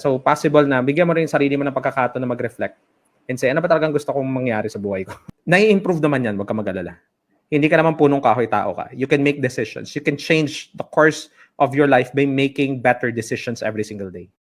So possible na bigyan mo rin yung sarili mo ng pagkakataon na mag-reflect and say, ano ba talagang gusto kong mangyari sa buhay ko? Nai-improve naman yan, wag ka mag-alala. Hindi ka naman punong kahoy, tao ka. You can make decisions. You can change the course of your life by making better decisions every single day.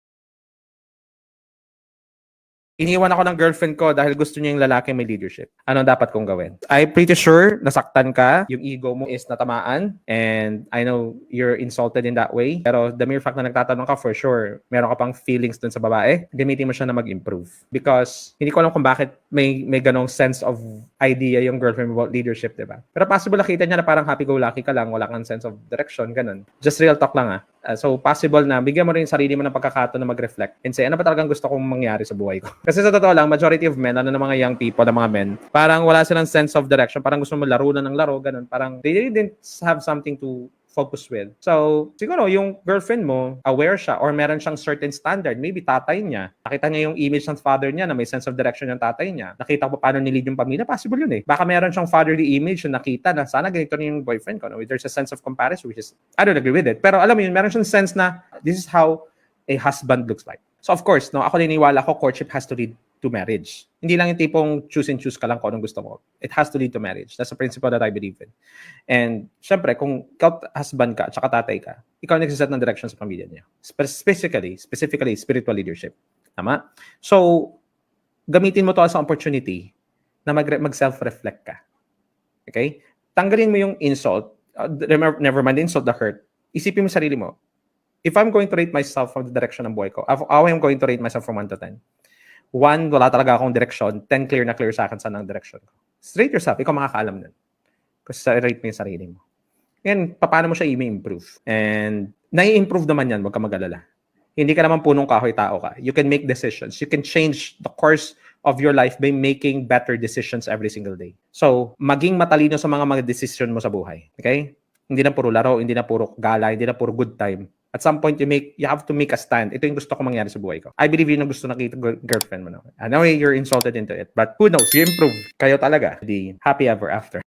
Iniwan ako ng girlfriend ko dahil gusto niya yung lalaki may leadership. Ano dapat kong gawin? I'm pretty sure nasaktan ka, yung ego mo is natamaan, and I know you're insulted in that way. Pero the mere fact na nagtatanong ka, for sure, meron ka pang feelings dun sa babae, gamitin mo siya na mag-improve. Because hindi ko alam kung bakit may ganong sense of idea yung girlfriend about leadership, diba? Pero possible nakita niya na parang happy-go-lucky ka lang, wala kang sense of direction, ganun. Just real talk lang so possible na bigyan mo rin yung sarili mo ng pagkakataon na mag-reflect and say, ano ba talagang gusto kong mangyari sa buhay ko? Kasi sa totoo lang, majority of men, ng mga young people, ng mga men, parang wala silang sense of direction, parang gusto mo laro na ng laro, ganun. Parang they didn't have something to focus with. So, siguro yung girlfriend mo, aware siya or meron siyang certain standard. Maybe tatay niya. Nakita niya yung image ng father niya na may sense of direction yung tatay niya. Nakita ko paano nilid yung pamilya. Possible yun eh. Baka meron siyang fatherly image na nakita na sana ganito rin yung boyfriend ko. No? There's a sense of comparison, which is, I don't agree with it. Pero alam mo yun, meron siyang sense na this is how a husband looks like. So of course, no, ako niniwala ko, courtship has to lead to marriage. Hindi lang yung tipong choose and choose ka lang kung anong gusto mo. It has to lead to marriage. That's a principle that I believe in. And syempre, kung ikaw husband ka at saka tatay ka, ikaw nagsiset ng direction sa pamilya niya. Specifically, spiritual leadership. Tama? So, gamitin mo to as an opportunity na mag-self-reflect ka. Okay? Tanggalin mo yung insult. Never mind the insult, the hurt. Isipin mo sarili mo. If I'm going to rate myself from the direction ng buhay ko, how am I going to rate myself from 1 to 10? 1, wala talaga akong direction. 10, clear na clear sa akin saan ang direction ko. Rate yourself. Ikaw makakaalam nun. Kasi rate mo yung sarili mo. And paano mo siya i-improve? And nai-improve naman yan, wag ka mag-alala. Hindi ka naman punong kahoy, tao ka. You can make decisions. You can change the course of your life by making better decisions every single day. So, maging matalino sa mga decision mo sa buhay. Okay? Hindi na puro laro, hindi na puro gala, hindi na puro good time. At some point, you have to make a stand. Ito yung gusto ko mangyari sa buhay ko. I believe yun ang gusto nakita girlfriend mo. No? I know you're insulted into it. But who knows? You improve. Kayo talaga. Be happy ever after.